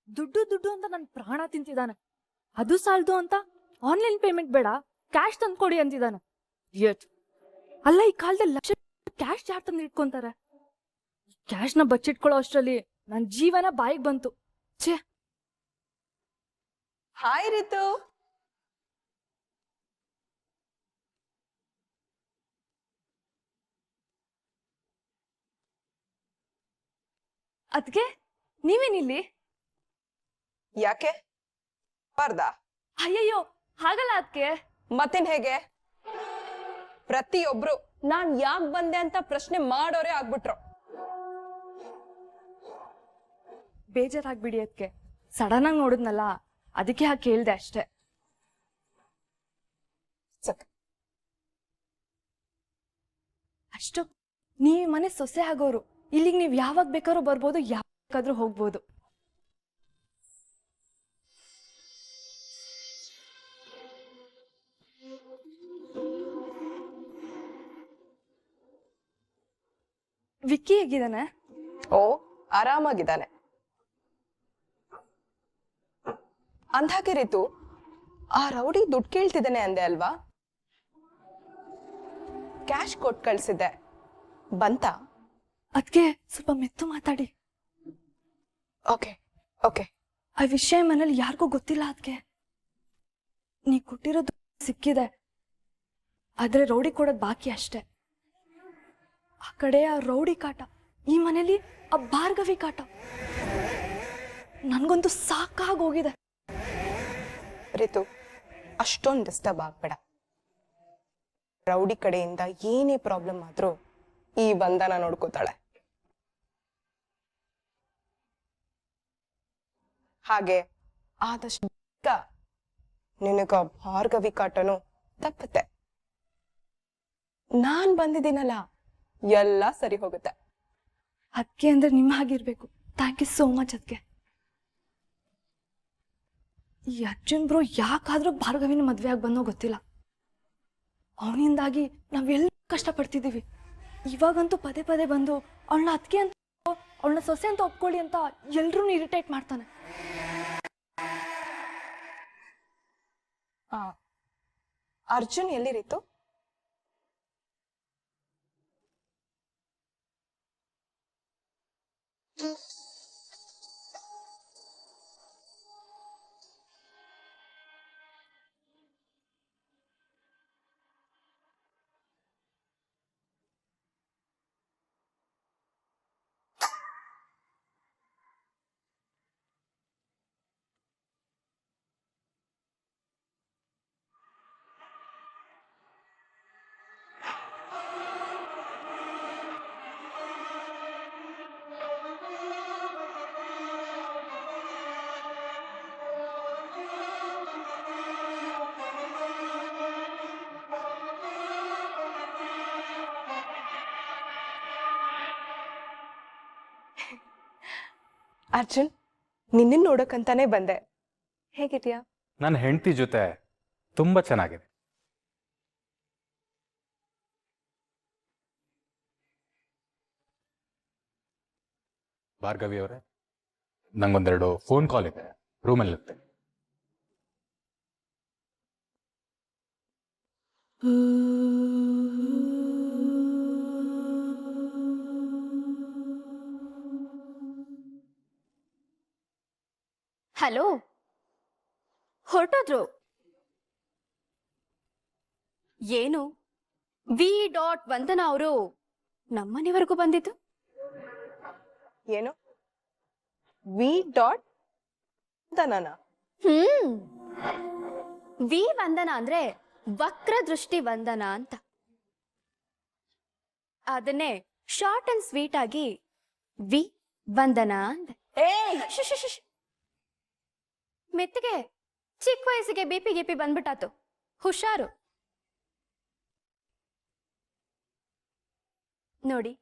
ದುಡ್ಡು ದುಡ್ಡು ಅಂತ ನನ್ ಪ್ರಾಣ ತಿಂತಿದ್ದಾನೆ. ಅದು ಸಾಲದು ಅಂತ ಆನ್ಲೈನ್ ಪೇಮೆಂಟ್ ಬೇಡ, ಕ್ಯಾಶ್ ತಂದ್ಕೊಡಿ ಅಂತಿದ್ದಾನೆ. ಅಲ್ಲ, ಈ ಕಾಲದಲ್ಲಿ ಲಕ್ಷ ಕ್ಯಾಶ್ ಯಾರು ತಂದು ಇಟ್ಕೊಂತಾರೆ? ಕ್ಯಾಶ್ನ ಬಚ್ಚಿಟ್ಕೊಳ್ಳೋ ಅಷ್ಟರಲ್ಲಿ ನನ್ ಜೀವನ ಬಾಯಿಗೆ ಬಂತು. ಛೇ. ಹಾಯ್ ರಿತು. ಅದ್ಕೆ ನೀವೇನಿಲ್ಲಿ? ಯಾಕೆ ಬಾರ್ದ? ಅಯ್ಯಯ್ಯೋ, ಹಾಗಲ್ಲ ಅದ್ಕೆ. ಮತ್ತಿನ್ ಹೇಗೆ? ಪ್ರತಿಯೊಬ್ರು ನಾನ್ ಯಾಕ್ ಬಂದೆ ಅಂತ ಪ್ರಶ್ನೆ ಮಾಡೋರೇ ಆಗ್ಬಿಟ್ರು. ಬೇಜಾರಾಗ್ಬಿಡಿ ಅದ್ಕೆ. ಸಡನ್ ಆಗಿ ನೋಡಿದ್ನಲ್ಲ, ಅದಕ್ಕೆ ಹಾಗೆ ಕೇಳ್ದೆ ಅಷ್ಟೇ. ಅಷ್ಟು ನೀವ್ ಮನೆ ಸೊಸೆ ಆಗೋರು. ಇಲ್ಲಿಗೆ ನೀವ್ ಯಾವಾಗ ಬೇಕಾದ್ರೂ ಬರ್ಬೋದು, ಯಾವಾಗ ಬೇಕಾದ್ರೂ ಹೋಗ್ಬೋದು. ವಿಕ್ಕಿ ಹೇಗಿದ್ದಾನೆ? ಓ, ಆರಾಮಾಗಿದ್ದಾನೆ. ಅಂದ್ಹಾಗೆ ರಿತು, ಆ ರೌಡಿ ದುಡ್ಡು ಕೇಳ್ತಿದ್ದಾನೆ ಅಂದೆ ಅಲ್ವಾ? ಕ್ಯಾಶ್ ಕೊಟ್ಟು ಕಳ್ಸಿದ್ದೆ, ಬಂತ? ಅದ್ಕೆ ಸ್ವಲ್ಪ ಮೆತ್ತು ಮಾತಾಡಿ. Okay okay. ಆ ವಿಷಯ ಮನೇಲಿ ಯಾರಿಗೂ ಗೊತ್ತಿಲ್ಲ. ಅದ್ಕೆ ನೀ ಕೊಟ್ಟಿರೋದು ಸಿಕ್ಕಿದೆ, ಆದ್ರೆ ರೌಡಿ ಕೊಡೋದ್ ಬಾಕಿ ಅಷ್ಟೆ. ಆ ಕಡೆ ಆ ರೌಡಿ ಕಾಟ, ಈ ಮನೇಲಿ ಆ ಭಾರ್ಗವಿ ಕಾಟ. ನನ್ಗಂತೂ ಸಾಕಾಗೋಗಿದೆ. ರಿತು, ಅಷ್ಟೊಂದು ಡಿಸ್ಟರ್ಬ್ ಆಗ್ಬೇಡ. ರೌಡಿ ಕಡೆಯಿಂದ ಏನೇ ಪ್ರಾಬ್ಲಮ್ ಆದ್ರೂ ಈ ಬಂಧನ ನೋಡ್ಕೋತಾಳೆ. ಹಾಗೆ ಆದಷ್ಟು ಬೇಗ ನಿನಗ ಭಾರ್ಗವಿ ಕಾಟನು ತಪ್ಪುತ್ತೆ. ನಾನ್ ಬಂದಿದ್ದೀನಲ್ಲ, ಎಲ್ಲ ಸರಿ ಹೋಗುತ್ತೆ. ಅದಕ್ಕೆ ಅಂದ್ರೆ ನಿಮ್ಮ ಹಾಗಿರ್ಬೇಕು. Thank you so much. ಅದಕ್ಕೆ ಈ ಅರ್ಜುನ್ ಬ್ರೋ ಯಾಕಾದ್ರೂ ಭಾರ್ಗವಿನ ಮದ್ವೆ ಆಗಿ ಬಂದೋ ಗೊತ್ತಿಲ್ಲ. ಅವನಿಂದಾಗಿ ನಾವೆಲ್ಲ ಕಷ್ಟಪಡ್ತಿದ್ದೀವಿ. ಇವಾಗಂತೂ ಪದೇ ಪದೇ ಬಂದು ಅವಳನ್ನ ಅದಕ್ಕೆ ಅಂತ, ಅವಳನ್ನ ಸೊಸೆ ಅಂತ ಒಪ್ಕೊಳ್ಳಿ ಅಂತ ಎಲ್ರೂ ಇರಿಟೇಟ್ ಮಾಡ್ತಾನೆ. ಅರ್ಜುನ್ ಎಲ್ಲಿರಿತು? ಅರ್ಜುನ್, ನಿನ್ನ ನೋಡಕ್ಕಂತಾನೆ ಬಂದೆ. ಹೇಗಿದ್ಯಾ? ನನ್ನ ಹೆಂಡತಿ ಜೊತೆ ತುಂಬಾ ಚೆನ್ನಾಗಿದೆ. ಭಾರ್ಗವಿ ಅವರೇ, ನಂಗೊಂದೆರಡು ಫೋನ್ ಕಾಲ್ ಇದೆ, ರೂಮಲ್ಲಿ ಇರ್ತೇನೆ. ಹಲೋ, ಹೊರಟೋದ್ರು? ಏನು ವಿ.ವಂದನಾ ಅವರು ನಮ್ಮನೆವರೆಗೂ ಬಂದಿದ್ದು? ಏನು ವಿ.ವಂದನಾ? ವಿ ವಂದನಾ ಅಂದ್ರೆ ವಕ್ರ ದೃಷ್ಟಿ ವಂದನಾ ಅಂತ. ಅದನ್ನೇ ಶಾರ್ಟ್ ಅಂಡ್ ಸ್ವೀಟ್ ಆಗಿ ವಿ ವಂದನಾ ಅಂದೆ. ಮೆತ್ತಿಗೆ ಚಿಕ್ಕ ವಯಸ್ಸಿಗೆ ಬಿಪಿ ಗಿಪಿ ಬಂದ್ಬಿಟ್ಟಾತು, ಹುಷಾರು. ನೋಡಿ,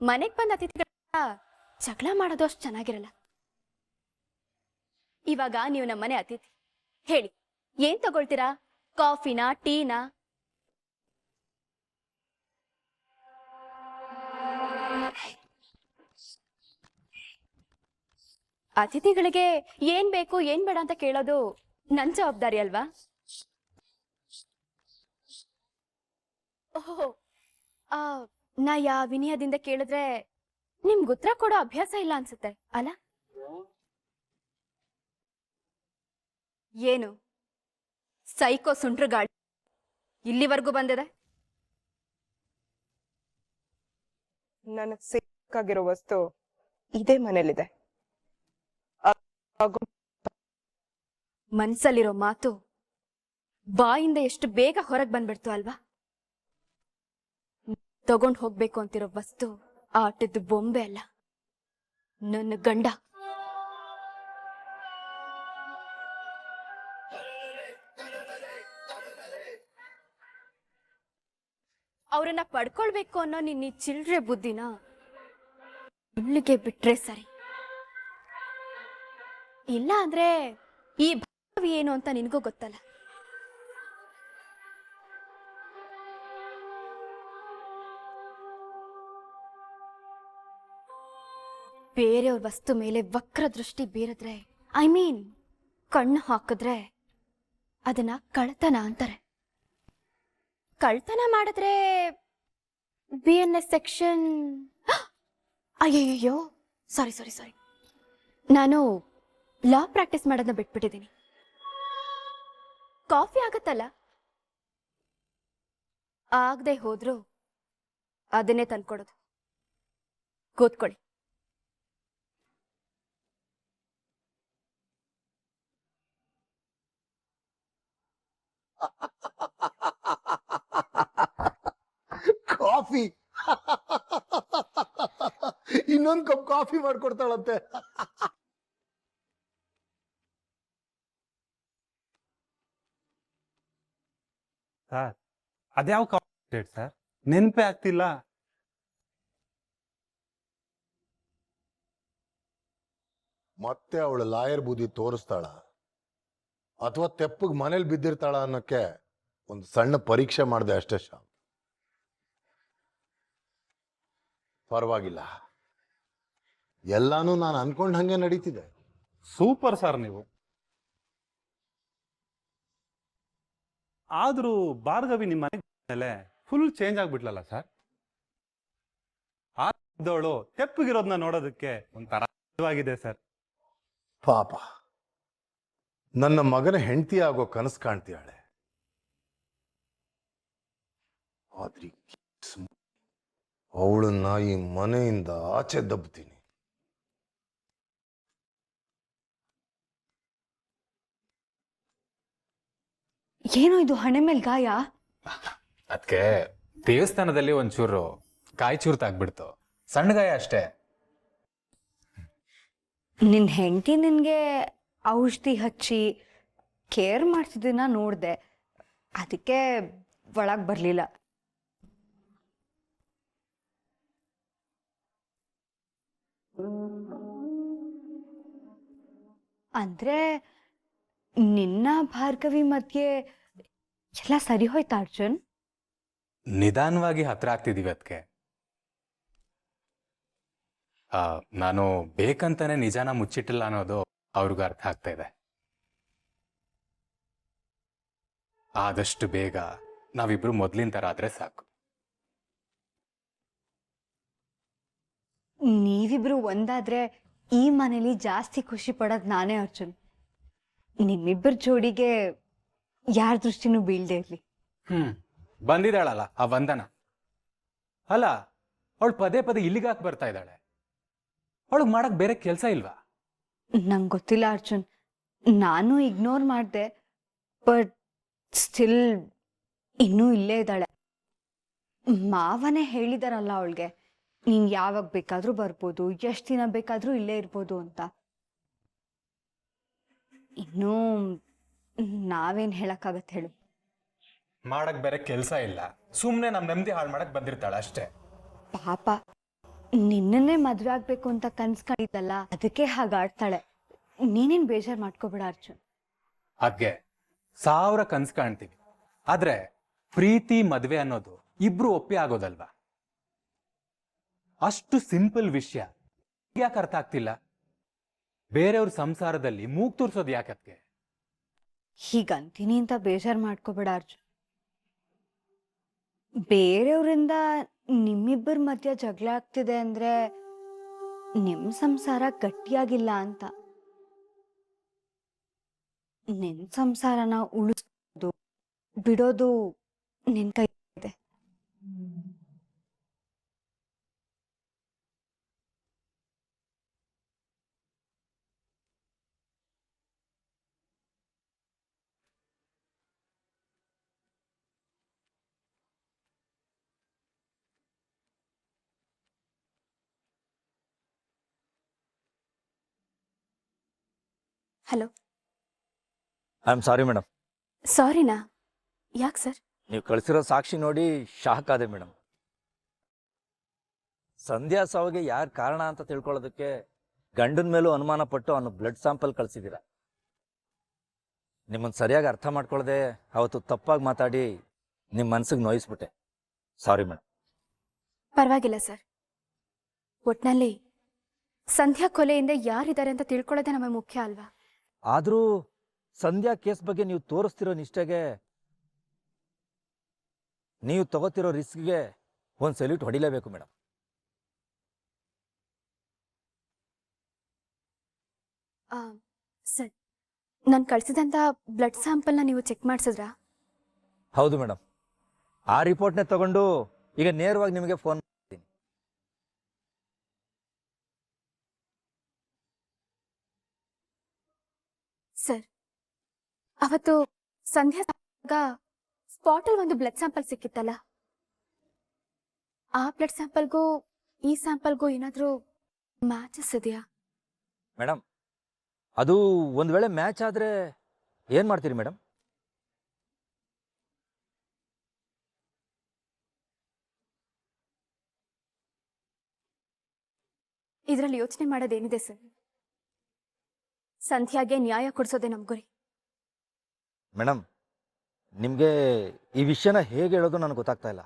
ಮನೆಗ್ ಬಂದ ಅತಿಥಿಗಳ ಜಗಳ ಮಾಡೋದು ಅಷ್ಟು ಚೆನ್ನಾಗಿರಲ್ಲ. ಇವಾಗ ನೀವು ನಮ್ಮನೆ ಅತಿಥಿ, ಹೇಳಿ ಏನ್ ತಗೊಳ್ತೀರಾ? ಕಾಫಿನಾ, ಟೀನಾ? ಅತಿಥಿಗಳಿಗೆ ಏನ್ ಬೇಕು ಏನ್ ಬೇಡ ಅಂತ ಕೇಳೋದು ನನ್ ಜವಾಬ್ದಾರಿ ಅಲ್ವಾ? ಓಹೋ, ನಾ ವಿನಯದಿಂದ ಕೇಳಿದ್ರೆ ನಿಮ್ಗೆ ಉತ್ತರ ಕೊಡೋ ಅಭ್ಯಾಸ ಇಲ್ಲ ಅನ್ಸುತ್ತೆ ಅಲ್ಲ? ಏನು ಸೈಕೋ ಸುಂಟ್ರ ಗಾಡಿ ಇಲ್ಲಿವರೆಗೂ ಬಂದಿದೆ? ನನಗೆ ಸಿಕ್ಕಾಗಿರೋ ವಸ್ತು ಇದೇ ಮನೇಲಿದೆ. ಮನ್ಸಲ್ಲಿರೋ ಮಾತು ಬಾಯಿಂದ ಎಷ್ಟು ಬೇಗ ಹೊರಗೆ ಬಂದ್ಬಿಡ್ತು ಅಲ್ವಾ? ತಗೊಂಡ್ ಹೋಗ್ಬೇಕು ಅಂತಿರೋ ವಸ್ತು ಆಟದ ಬೊಂಬೆ ಅಲ್ಲ, ನನ್ನ ಗಂಡ. ಅವ್ರನ್ನ ಪಡ್ಕೊಳ್ಬೇಕು ಅನ್ನೋ ನಿನ್ನ ಚಿಲ್ಡ್ರೆ ಬುದ್ಧಿನ ಇಲ್ಲಿಗೆ ಬಿಟ್ರೆ ಸರಿ. ಇಲ್ಲ ಅಂದ್ರೆ ಈ ಭಾವಿ ಏನು ಅಂತ ನಿನಗೂ ಗೊತ್ತಲ್ಲ. ಬೇರೆಯವ್ರ ವಸ್ತು ಮೇಲೆ ವಕ್ರ ದೃಷ್ಟಿ ಬೀರಿದ್ರೆ, ಐ ಮೀನ್ ಕಣ್ಣು ಹಾಕಿದ್ರೆ ಅದನ್ನ ಕಳ್ತನ ಅಂತಾರೆ. ಕಳ್ತನ ಮಾಡಿದ್ರೆ BNS ಸೆಕ್ಷನ್. ಅಯ್ಯಯ್ಯೋ, ಸಾರಿ ಸಾರಿ ಸಾರಿ, ನಾನು ಲಾ ಪ್ರಾಕ್ಟೀಸ್ ಮಾಡೋದನ್ನ ಬಿಟ್ಬಿಟ್ಟಿದ್ದೀನಿ. ಕಾಫಿ ಆಗತ್ತಲ್ಲ? ಆಗದೆ ಹೋದ್ರು ಅದನ್ನೇ ತಂದ್ಕೊಡೋದು. ಕೂತ್ಕೊಳ್ಳಿ. ಕಾಫಿ ಇನ್ನೊಂದು ಕಪ್ ಕಾಫಿ ಮಾಡ್ಕೊಡ್ತಾಳಂತೆ. ಸರ್ ಅದ್ಯಾವ ಕಾಂಪ್ಲೇಟ್ ಸರ್, ನೆನಪೇ ಆಗ್ತಿಲ್ಲ. ಮತ್ತೆ ಅವಳು ಲಾಯರ್ ಬೂದಿ ತೋರಿಸ್ತಾಳ ಅಥವಾ ತೆಪ್ಪಗ್ ಮನೇಲಿ ಬಿದ್ದಿರ್ತಾಳ ಅನ್ನೋಕ್ಕೆ ಒಂದು ಸಣ್ಣ ಪರೀಕ್ಷೆ ಮಾಡಿದೆ ಅಷ್ಟೇ ಶ್ಯಾಮ್. ಪರವಾಗಿಲ್ಲ, ಎಲ್ಲಾನು ನಾನು ಅನ್ಕೊಂಡ್ ಹಂಗೆ ನಡೀತಿದೆ. ಸೂಪರ್ ಸರ್ ನೀವು. ಆದ್ರೂ ಭಾರ್ಗವಿ ನಿಮ್ಮ ಮನೆಗೆ ಮೇಲೆ ಫುಲ್ ಚೇಂಜ್ ಆಗ್ಬಿಟ್ಲಲ್ಲ ಸರ್. ಆದವಳು ತೆಪ್ಪಗಿರೋದನ್ನ ನೋಡೋದಕ್ಕೆ ಒಂಥರ ಆಗಿದೆ ಸರ್. ಪಾಪ, ನನ್ನ ಮಗನ ಹೆಂಡತಿ ಆಗೋ ಕನಸು ಕಾಣ್ತೀಯಾಳೆ. ಆದ್ರೆ ಅವಳನ್ನ ಈ ಮನೆಯಿಂದ ಆಚೆ ದಬ್ತೀನಿ. ಏನೋ ಇದು ಹಣೆ ಮೇಲೆ ಗಾಯ? ಅದಕ್ಕೆ ದೇವಸ್ಥಾನದಲ್ಲಿ ಒಂಚೂರು ಕಾಯ್ಚೂರು ತಾಗ್ಬಿಡ್ತು, ಸಣ್ಣ ಗಾಯ ಅಷ್ಟೇ. ನಿನ್ನ ಹೆಂಡತಿ ನಿನಗೆ ಔಷಧಿ ಹಚ್ಚಿ ಕೇರ್ ಮಾಡ್ತಿದ್ದನ್ನ ನೋಡಿದೆ, ಅದಕ್ಕೆ ಒಳಗೆ ಬರಲಿಲ್ಲ. ಅಂದ್ರೆ ನಿನ್ನ ಭಾರ್ಗವಿ ಮಧ್ಯೆ ಎಲ್ಲ ಸರಿ ಹೋಯ್ತಾ ಅರ್ಜುನ್? ನಿಧಾನವಾಗಿ ಹತ್ರ ಆಗ್ತಿದೀವಿ. ಅದಕ್ಕೆ ನಾನು ಬೇಕಂತಾನೆ ನಿಜಾನ ಮುಚ್ಚಿಟ್ಟಿಲ್ಲ ಅನ್ನೋದು ಅವ್ರಿಗೂ ಅರ್ಥ ಆಗ್ತಾ ಇದೆ. ಆದಷ್ಟು ಬೇಗ ನಾವಿಬ್ರು ಮೊದ್ಲಿನ ತರ ಆದ್ರೆ ಸಾಕು. ನೀವಿಬ್ರು ಒಂದಾದ್ರೆ ಈ ಮನೇಲಿ ಜಾಸ್ತಿ ಖುಷಿ ಪಡೋದು ನಾನೇ ಅರ್ಜುನ್. ನಿಮ್ಮಿಬ್ಬರ ಜೋಡಿಗೆ ಯಾರ ದೃಷ್ಟಿನೂ ಬೀಳ್ದೆ ಇರ್ಲಿ. ಬಂದಿದ್ದಾಳಲ್ಲ ಆ ವಂದನ, ಅಲ್ಲ ಅವಳು ಪದೇ ಪದೇ ಇಲ್ಲಿಗಾಕ್ ಬರ್ತಾ ಇದ್ದಾಳೆ. ಅವಳಿಗೆ ಮಾಡಕ್ ಬೇರೆ ಕೆಲಸ ಇಲ್ವಾ? ನಂಗೆ ಗೊತ್ತಿಲ್ಲ ಅರ್ಜುನ್, ನಾನು ಇಗ್ನೋರ್ ಮಾಡಿದೆ, ಬಟ್ ಸ್ಟಿಲ್ ಇನ್ನೂ ಇಲ್ಲೇ ಇದ್ದಾಳೆ. ಮಾವನೇ ಹೇಳಿದಾರಲ್ಲ ಅವಳಿಗೆ, ನೀನ್ ಯಾವಾಗ ಬೇಕಾದ್ರೂ ಬರ್ಬೋದು, ಎಷ್ಟು ದಿನ ಬೇಕಾದ್ರೂ ಇಲ್ಲೇ ಇರ್ಬೋದು ಅಂತ. ಇನ್ನೂ ನಾವೇನ್ ಹೇಳಕ್ಕಾಗತ್ತೆ ಹೇಳು? ಮಾಡಕ್ ಬೇರೆ ಕೆಲಸ ಇಲ್ಲ, ಸುಮ್ನೆ ನಮ್ ನೆಮ್ಮದಿ ಹಾಳು ಮಾಡಕ್ ಬಂದಿರ್ತಾಳೆ ಅಷ್ಟೇ. ಪಾಪ, ನಿನ್ನನ್ನೇ ಮದ್ವೆ ಆಗ್ಬೇಕು ಅಂತ ಕನ್ಸ್ಕೊಂಡಿದ್ದಲ್ಲ, ಅದಕ್ಕೆ ಹಾಗಾಡ್ತಾಳೆ. ನೀನೇನ್ ಬೇಜಾರ್ ಮಾಡ್ಕೋಬೇಡ ಅರ್ಜುನ್. ಹಾಗೆ 1000 ಕನ್ಸ್ ಕಾಣ್ತೀವಿ, ಆದ್ರೆ ಪ್ರೀತಿ ಮದ್ವೆ ಅನ್ನೋದು ಇಬ್ರು ಒಪ್ಪಿ ಆಗೋದಲ್ವಾ? ಅಷ್ಟು ಸಿಂಪಲ್ ವಿಷಯ ಯಾಕೆ ಅರ್ಥ ಆಗ್ತಿಲ್ಲ? ಬೇರೆಯವ್ರ ಸಂಸಾರದಲ್ಲಿ ಮೂಗ್ ತೂರ್ಸೋದು ಯಾಕತ್ಗೆ? ಹೀಗಂತೀನಿ ಅಂತ ಬೇಜಾರು ಮಾಡ್ಕೋಬೇಡ ಅರ್ಜುನ್. ಬೇರೆಯವರಿಂದ ನಿಮ್ಮಿಬ್ಬರ ಮಧ್ಯ ಜಗಳ ಆಗ್ತಿದೆ ಅಂದ್ರೆ ನಿಮ್ ಸಂಸಾರ ಗಟ್ಟಿಯಾಗಿಲ್ಲ ಅಂತ. ನಿನ್ ಸಂಸಾರನ ಉಳಿಸೋದು ಬಿಡೋದು ನಿನ್ ಕೈ ಇದೆ. Hello. I am sorry madam. ಸಾರಿನಾ? ಯಾಕೆ ಸರ್? ನೀವು ಕಳಿಸಿರೋ ಸಾಕ್ಷಿ ನೋಡಿ ಶಾಕ್ ಆದೆ ಮೇಡಮ್. ಸಂಧ್ಯಾ ಸಾವಿಗೆ ಯಾರು ಕಾರಣ ಅಂತ ತಿಳ್ಕೊಳ್ಳೋದಕ್ಕೆ ಗಂಡನ ಮೇಲೂ ಅನುಮಾನ ಪಟ್ಟು ಅವನು ಬ್ಲಡ್ ಸ್ಯಾಂಪಲ್ ಕಳಿಸಿದ್ದೀರ. ನಿಮ್ಮನ್ನು ಸರಿಯಾಗಿ ಅರ್ಥ ಮಾಡ್ಕೊಳ್ಳದೆ ಅವತ್ತು ತಪ್ಪಾಗಿ ಮಾತಾಡಿ ನಿಮ್ಮ ಮನಸ್ಸಿಗೆ ನೋಯಿಸ್ಬಿಟ್ಟೆ. Sorry madam. ಪರವಾಗಿಲ್ಲ ಸರ್. ಒಟ್ನಲ್ಲಿ ಸಂಧ್ಯಾ ಕೊಲೆಯಿಂದ ಯಾರಿದ್ದಾರೆ ಅಂತ ತಿಳ್ಕೊಳ್ಳೋದೇ ನಮಗೆ ಮುಖ್ಯ ಅಲ್ವಾ? ಆದರೂ ಸಂಧ್ಯಾ ಕೇಸ್ ಬಗ್ಗೆ ನೀವು ತೋರಿಸ್ತಿರೋ ನಿಷ್ಠೆಗೆ, ನೀವು ತಗೋತಿರೋ ರಿಸ್ಕ್ಗೆ ಒಂದು ಸೆಲ್ಯೂಟ್ ಹೊಡಿಲೇಬೇಕು ಮೇಡಮ್. ಸರ್, ನಾನು ಕಳಿಸಿದಂಥ ಬ್ಲಡ್ ಸ್ಯಾಂಪಲ್ನ ನೀವು ಚೆಕ್ ಮಾಡಿಸಿದ್ರಾ? ಹೌದು ಮೇಡಮ್. ಆ ರಿಪೋರ್ಟ್ನೇ ತಗೊಂಡು ಈಗ ನೇರವಾಗಿ ನಿಮಗೆ ಫೋನ್ ಮಾಡ್ತೀನಿ. ಸರ್, ಅವತ್ತು ಸಂಧ್ಯಾ ಸ್ಪಾಟಲ್ಲಿ ಒಂದು ಬ್ಲಡ್ ಸ್ಯಾಂಪಲ್ ಸಿಕ್ಕಿತ್ತಲ್ಲ, ಆ ಬ್ಲಡ್ ಸ್ಯಾಂಪಲ್ಗೂ ಈ ಸ್ಯಾಂಪಲ್ಗೂ ಏನಾದರೂ ಮ್ಯಾಚಸ್ ಇದೆಯಾ? ಮೇಡಮ್, ಅದು ಒಂದು ವೇಳೆ ಮ್ಯಾಚ್ ಆದರೆ ಏನು ಮಾಡ್ತೀರಿ ಮೇಡಮ್? ಇದರಲ್ಲಿ ಯೋಚನೆ ಮಾಡೋದೇನಿದೆ ಸರ್? ಸಂಧ್ಯಾಗೆ ನ್ಯಾಯ ಕೊಡಿಸೋದೇ ನಮ್ಮ ಗುರಿ. ಮೇಡಮ್, ನಿಮಗೆ ಈ ವಿಷಯನ ಹೇಗೆ ಹೇಳೋದು ನನಗೆ ಗೊತ್ತಾಗ್ತಾ ಇಲ್ಲ.